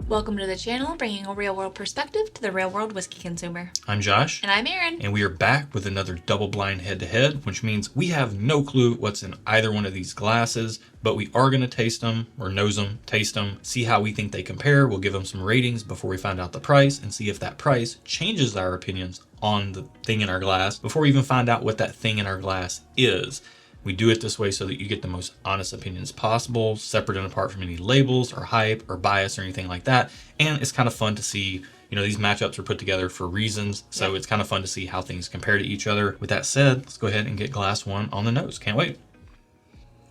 Welcome to the channel, bringing a real-world perspective to the real-world whiskey consumer. I'm Josh. And I'm Erin. And we are back with another double-blind head-to-head, which means we have no clue what's in either one of these glasses, but we are going to taste them, or nose them, taste them, see how we think they compare. We'll give them some ratings before we find out the price, and see if that price changes our opinions on the thing in our glass before we even find out what that thing in our glass is. We do it this way so that you get the most honest opinions possible, separate and apart from any labels or hype or bias or anything like that. And it's kind of fun to see, these matchups are put together for reasons. So It's kind of fun to see how things compare to each other. With that said, let's go ahead and get glass one on the nose. Can't wait.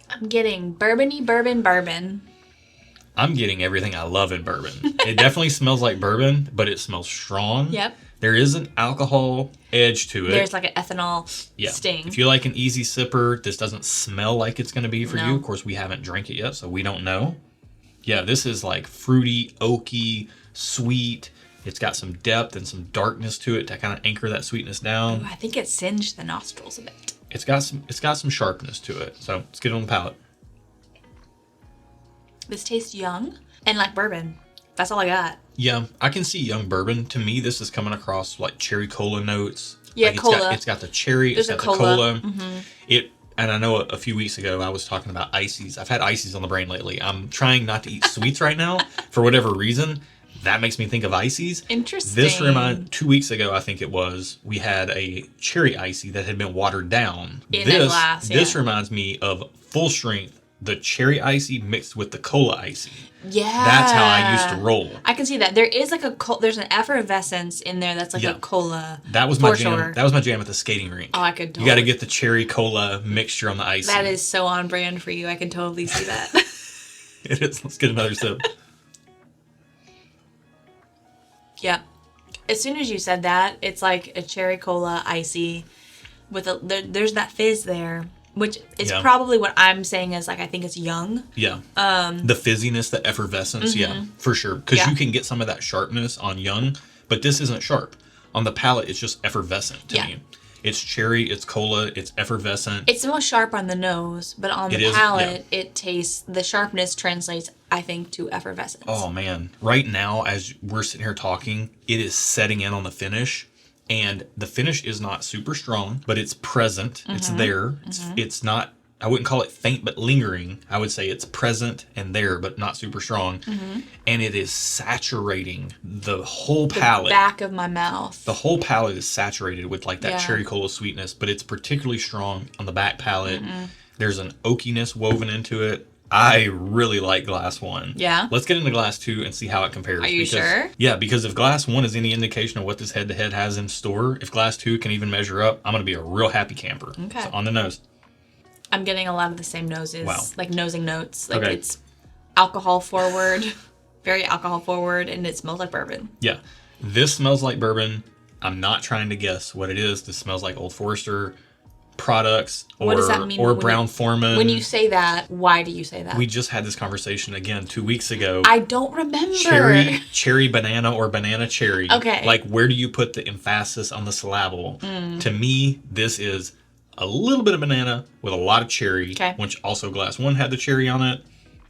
I'm getting bourbon. I'm getting everything I love in bourbon. It definitely smells like bourbon, but it smells strong. Yep. There is an alcohol edge to it. There's like an ethanol sting. If you like an easy sipper, this doesn't smell like it's going to be for you. Of course, we haven't drank it yet, so we don't know. Yeah, this is like fruity, oaky, sweet. It's got some depth and some darkness to it to kind of anchor that sweetness down. Ooh, I think it singed the nostrils a bit. It's got some sharpness to it. So let's get it on the palate. This tastes young and like bourbon. That's all I got. Yeah, I can see young bourbon. To me, this is coming across like cherry cola notes. Yeah, like cola. It's got the cherry. There's it's got a cola. The cola. Mm-hmm. And I know a few weeks ago I was talking about ices. I've had ices on the brain lately. I'm trying not to eat sweets right now for whatever reason. That makes me think of ices. Interesting. 2 weeks ago, I think it was, we had a cherry icy that had been watered down. In a glass, This reminds me of full strength, the cherry icy mixed with the cola icy. Yeah. That's how I used to roll. I can see that. There is like there's an effervescence in there that's like a cola. That was my jam. Sure. That was my jam at the skating rink. Oh, I could totally. You got to get the cherry cola mixture on the icy. That is so on brand for you. I can totally see that. It is. Let's get another sip. Yep. As soon as you said that, it's like a cherry cola icy with there's that fizz there. Which is probably what I'm saying is like, I think it's young. Yeah. The fizziness, the effervescence. Mm-hmm. Yeah, for sure. Because you can get some of that sharpness on young, but this isn't sharp. On the palate, it's just effervescent to me. It's cherry, it's cola, it's effervescent. It's the most sharp on the nose, but on the palate, it tastes, the sharpness translates, I think, to effervescence. Oh, man. Right now, as we're sitting here talking, it is setting in on the finish. And the finish is not super strong, but it's present. Mm-hmm. It's there. It's not, I wouldn't call it faint, but lingering. I would say it's present and there, but not super strong. Mm-hmm. And it is saturating the whole palate. The back of my mouth. The whole palate is saturated with like that cherry cola sweetness, but it's particularly strong on the back palate. Mm-hmm. There's an oakiness woven into it. I really like glass one. Yeah? Let's get into glass two and see how it compares. Are you sure? Yeah, because if glass one is any indication of what this head-to-head has in store, if glass two can even measure up, I'm going to be a real happy camper. Okay. So on the nose. I'm getting a lot of the same noses. Wow. Like nosing notes. Like it's alcohol forward, very alcohol forward, and it smells like bourbon. Yeah. This smells like bourbon. I'm not trying to guess what it is. This smells like Old Forester products what does that mean or Brown-Forman. When you say that, why do you say that? We just had this conversation again 2 weeks ago. I don't remember. Cherry banana or banana cherry. Okay. Like, where do you put the emphasis on the syllable? To me, this is a little bit of banana with a lot of cherry, which also glass one had the cherry on it.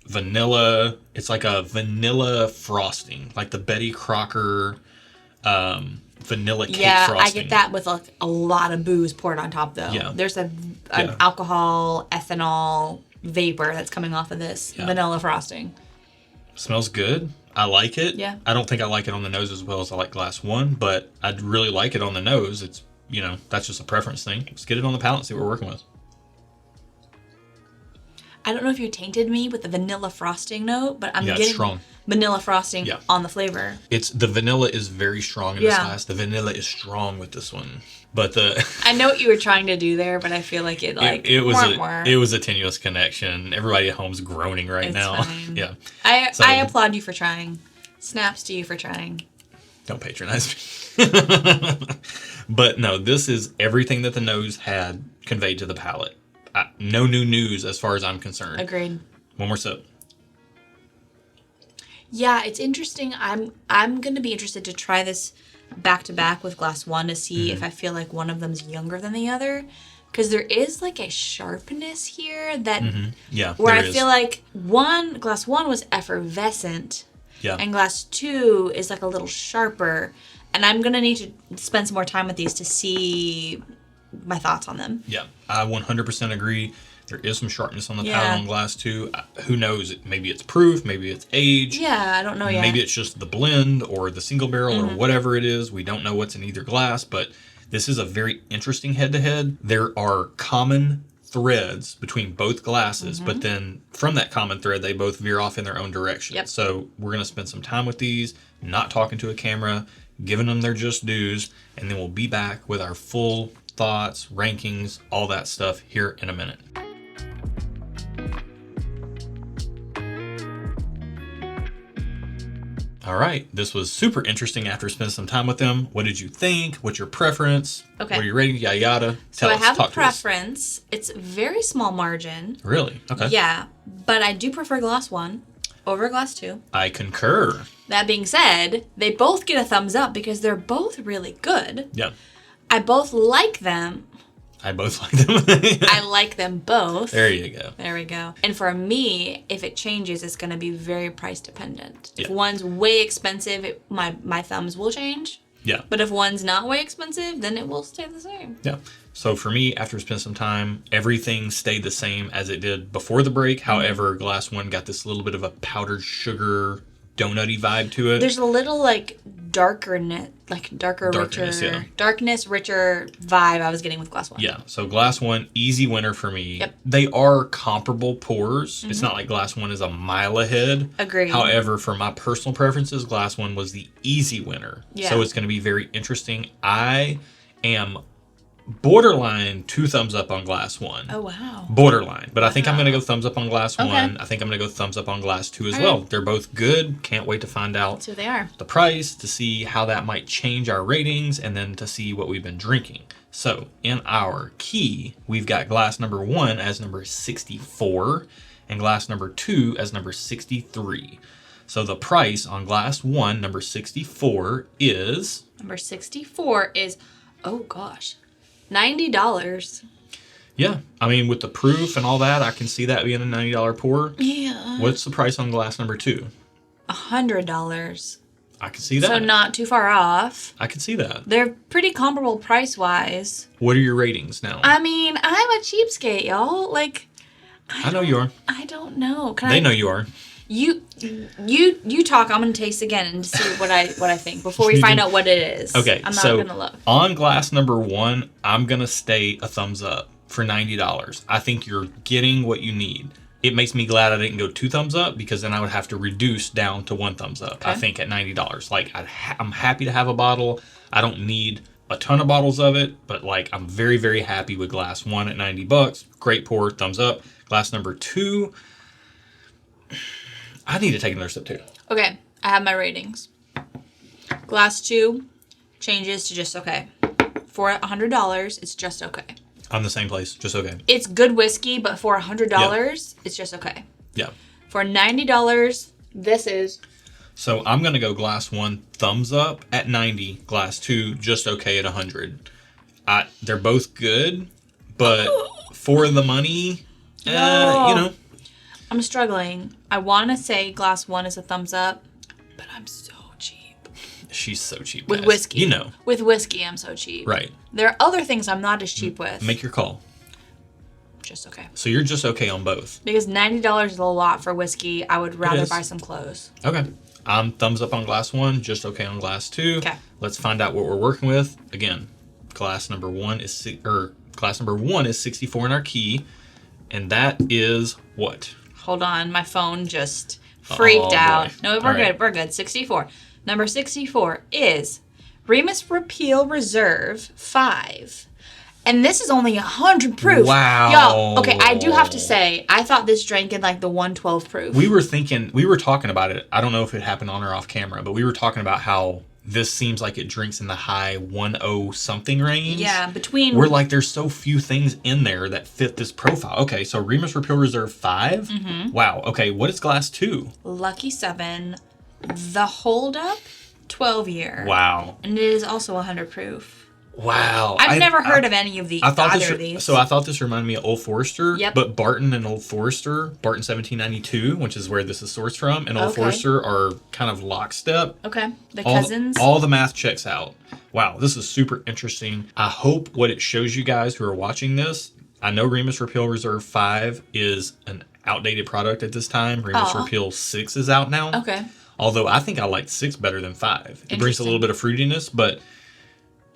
Vanilla. It's like a vanilla frosting, like the Betty Crocker vanilla cake frosting. I get that with like a lot of booze poured on top though. Yeah. There's an alcohol, ethanol vapor that's coming off of this vanilla frosting. Smells good. I like it. Yeah. I don't think I like it on the nose as well as I like glass one, but I'd really like it on the nose. It's, that's just a preference thing. Let's get it on the palate and see what we're working with. I don't know if you tainted me with the vanilla frosting note, but I'm getting strong. Vanilla frosting on the flavor. The vanilla is very strong in this glass. The vanilla is strong with this one. But I know what you were trying to do there, but I feel like it was a tenuous connection. Everybody at home's groaning right now. Fine. Yeah. I applaud you for trying. Snaps to you for trying. Don't patronize me. But no, this is everything that the nose had conveyed to the palate. No new news as far as I'm concerned. Agreed. One more sip. Yeah, it's interesting. I'm going to be interested to try this back to back with glass one to see if I feel like one of them's younger than the other. Because there is like a sharpness here that where I feel like glass one was effervescent, Yeah. And glass 2 is like a little sharper. And I'm going to need to spend some more time with these to see my thoughts on them. Yeah, I 100% agree. There is some sharpness on the palate on glass 2. Who knows? Maybe it's proof, maybe it's age. Yeah, I don't know yet. Maybe it's just the blend or the single barrel or whatever it is. We don't know what's in either glass, but this is a very interesting head-to-head. There are common threads between both glasses, but then from that common thread, they both veer off in their own direction. Yep. So we're going to spend some time with these, not talking to a camera, giving them their just dues, and then we'll be back with our full thoughts, rankings, all that stuff here in a minute. All right, this was super interesting after spending some time with them. What did you think? What's your preference? Okay. What are you rating? Yada yada. So I have a preference. It's a very small margin. Really? Okay. Yeah, but I do prefer glass 1 over glass 2. I concur. That being said, they both get a thumbs up because they're both really good. Yeah. I both like them. I both like them. I like them both. There you go. There we go. And for me, if it changes, it's going to be very price dependent. Yeah. If one's way expensive, my thumbs will change. Yeah. But if one's not way expensive, then it will stay the same. Yeah. So for me, after spending some time, everything stayed the same as it did before the break. However, glass 1 got this little bit of a powdered sugar donutty vibe to it. There's a little darker, Darkness, richer, yeah. darkness, richer vibe I was getting with glass 1. Yeah, so glass 1, easy winner for me. Yep. They are comparable pours. It's not like glass 1 is a mile ahead. Agreed. However, for my personal preferences, glass 1 was the easy winner. Yeah. So it's going to be very interesting. I am borderline 2 thumbs up on glass 1. Oh, wow. Borderline. But I think I'm going to go thumbs up on glass 1. Okay. I think I'm going to go thumbs up on glass 2 as well. They're both good. Can't wait to find out That's who they are. the price, to see how that might change our ratings, and then to see what we've been drinking. So in our key, we've got glass number 1 as number 64 and glass number 2 as number 63. So the price on glass 1, number 64, is... Number 64 is, oh gosh, $90. Yeah, I mean, with the proof and all that, I can see that being a $90 pour. Yeah. What's the price on glass number 2? $100. I can see that. So not too far off. I can see that. They're pretty comparable price-wise. What are your ratings now? I mean, I'm a cheapskate, y'all. I know you are. I don't know. They know you are. You talk. I'm gonna taste again and see what I think before we find out what it is. Okay, I'm not so gonna look. On glass number 1, I'm gonna stay a thumbs up for $90. I think you're getting what you need. It makes me glad I didn't go 2 thumbs up, because then I would have to reduce down to 1 thumbs up. Okay. I think at $90, I'm happy to have a bottle. I don't need a ton of bottles of it, but I'm very, very happy with glass 1 at $90. Great pour, thumbs up. Glass number 2. I need to take another sip too. Okay, I have my ratings. Glass 2 changes to just okay. For $100, it's just okay. I'm the same place, just okay. It's good whiskey, but for $100, it's just okay. Yeah. For $90, this is... So I'm going to go glass 1, thumbs up at 90, glass 2, just okay at 100. They're both good, but for the money, you know. I'm struggling. I want to say glass 1 is a thumbs up, but I'm so cheap. She's so cheap. With guys. whiskey. You know. With whiskey, I'm so cheap. Right. There are other things I'm not as cheap with. Make your call. Just okay. So you're just okay on both. Because $90 is a lot for whiskey. I would rather buy some clothes. Okay. I'm thumbs up on glass 1, just okay on glass 2. Okay. Let's find out what we're working with. Again, glass number 1 is 64 in our key, and that is what? Hold on, my phone just freaked out. Boy. No, we're All good. right. We're good. 64. Number 64 is Remus Repeal Reserve 5. And this is only 100 proof. Wow. Y'all, okay, I do have to say, I thought this drank in the 112 proof. We were talking about it. I don't know if it happened on or off camera, but we were talking about how this seems like it drinks in the high 10 something range. Yeah, between... We're there's so few things in there that fit this profile. Okay, so Remus Repeal Reserve 5? Mm-hmm. Wow. Okay, what is glass 2? Lucky 7. The Hold Up 12 year. Wow. And it is also 100 proof. Wow. I've never heard of any of these. I thought either of these. So I thought this reminded me of Old Forester. Yep. But Barton and Old Forester, Barton 1792, which is where this is sourced from, and Old Forester are kind of lockstep. Okay. The cousins. All the math checks out. Wow, this is super interesting. I hope what it shows you guys who are watching this, I know Remus Repeal Reserve 5 is an outdated product at this time. Remus Repeal 6 is out now. Okay. Although I think I like 6 better than 5. It brings a little bit of fruitiness, but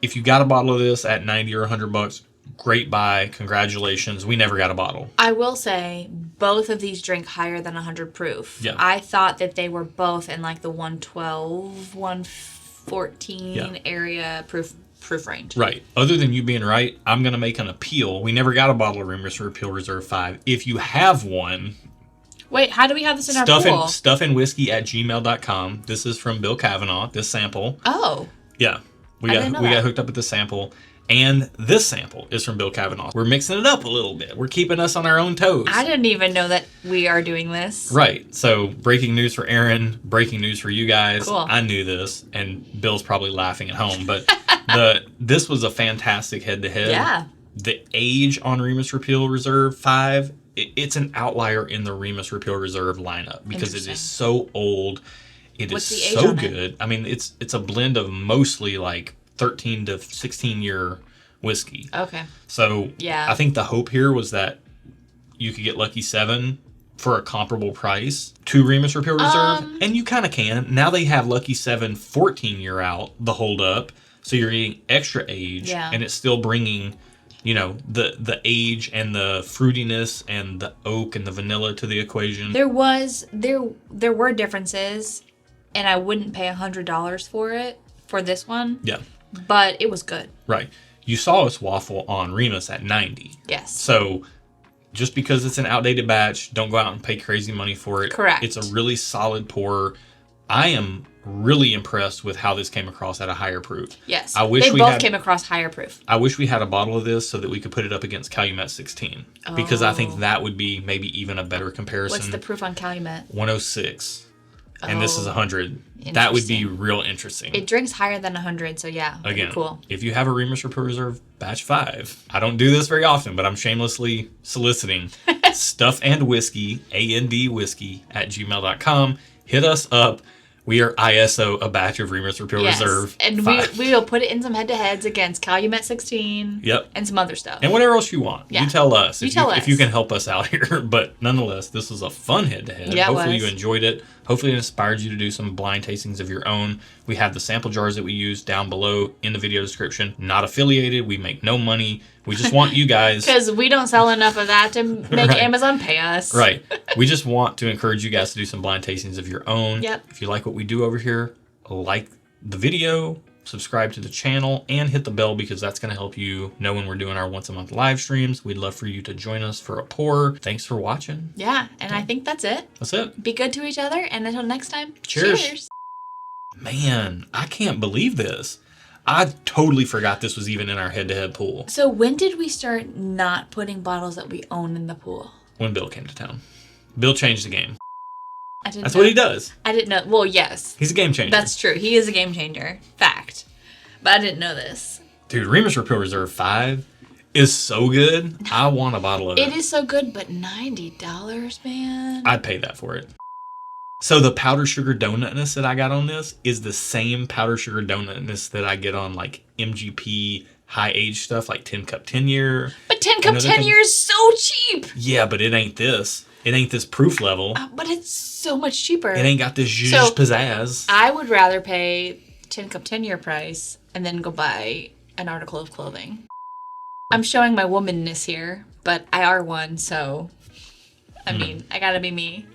if you got a bottle of this at $90 or $100, great buy. Congratulations. We never got a bottle. I will say both of these drink higher than 100 proof. Yeah. I thought that they were both in like the 112, 114 area proof range. Right. Other than you being right, I'm going to make an appeal. We never got a bottle of Remus Repeal Reserve 5. If you have one... Wait, how do we have this in our pool? Stuffandwhiskey@gmail.com. This is from Bill Kavanaugh, this sample. Oh. Yeah. We got hooked up with this sample. And this sample is from Bill Kavanaugh. We're mixing it up a little bit. We're keeping us on our own toes. I didn't even know that we are doing this. Right. So, breaking news for Aaron, breaking news for you guys. Cool. I knew this, and Bill's probably laughing at home, but this was a fantastic head-to-head. Yeah. The age on Remus Repeal Reserve 5, it's an outlier in the Remus Repeal Reserve lineup because it is so old. What's the is age so on good. I mean, it's a blend of mostly like 13 to 16 year whiskey. Okay. So yeah. I think the hope here was that you could get Lucky 7 for a comparable price to Remus Repeal Reserve. And you kind of can. Now they have Lucky 7 14 year out, the hold up. So you're getting extra age. Yeah. And it's still bringing, you know, the age and the fruitiness and the oak and the vanilla to the equation. There were differences, and I wouldn't pay $100 for this one. Yeah. But it was good. Right. You saw us waffle on Remus at 90. Yes. So just because it's an outdated batch, don't go out and pay crazy money for it. Correct. It's a really solid pour. I am really impressed with how this came across at a higher proof. Yes. I wish they both came across higher proof. I wish we had a bottle of this so that we could put it up against Calumet 16. Because I think that would be maybe even a better comparison. What's the proof on Calumet? 106. And this is 100. That would be real interesting. It drinks higher than 100, so yeah. Again, cool. If you have a Remus Repeal Reserve Batch 5, I don't do this very often, but I'm shamelessly soliciting stuffandwhiskey, A-N-D whiskey, @gmail.com. Hit us up. We are ISO a batch of Remus Repeal Reserve. And we will put it in some head-to-heads against Calumet 16. Yep. And some other stuff. And whatever else you want. Yeah. You tell us. If you can help us out here. But nonetheless, this was a fun head-to-head. Yeah, Hopefully you enjoyed it. Hopefully it inspired you to do some blind tastings of your own. We have the sample jars that we use down below in the video description. Not affiliated. We make no money. We just want you guys... Because we don't sell enough of that to make Amazon pay us. Right. We just want to encourage you guys to do some blind tastings of your own. Yep. If you like what we do over here, like the video, subscribe to the channel, and hit the bell because that's going to help you know when we're doing our once-a-month live streams. We'd love for you to join us for a pour. Thanks for watching. Yeah, and I think that's it. That's it. Be good to each other, and until next time, cheers. Man, I can't believe this. I totally forgot this was even in our head-to-head pool. So when did we start not putting bottles that we own in the pool? When Bill came to town. Bill changed the game. That's what he does. I didn't know. Well, yes. He's a game changer. That's true. He is a game changer. Fact. But I didn't know this. Dude, Remus Repeal Reserve 5 is so good. I want a bottle of it. It is so good, but $90, man. I'd pay that for it. So the powdered sugar donutness that I got on this is the same powdered sugar donutness that I get on like MGP high age stuff like 10 Cup 10 year. But 10 Cup 10 year is so cheap. Yeah, but it ain't this. It ain't this proof level. But it's so much cheaper. It ain't got this zhuzh pizzazz. I would rather pay 10 Cup 10 year price and then go buy an article of clothing. I'm showing my womanness here, but I are one, so I mean, I gotta be me.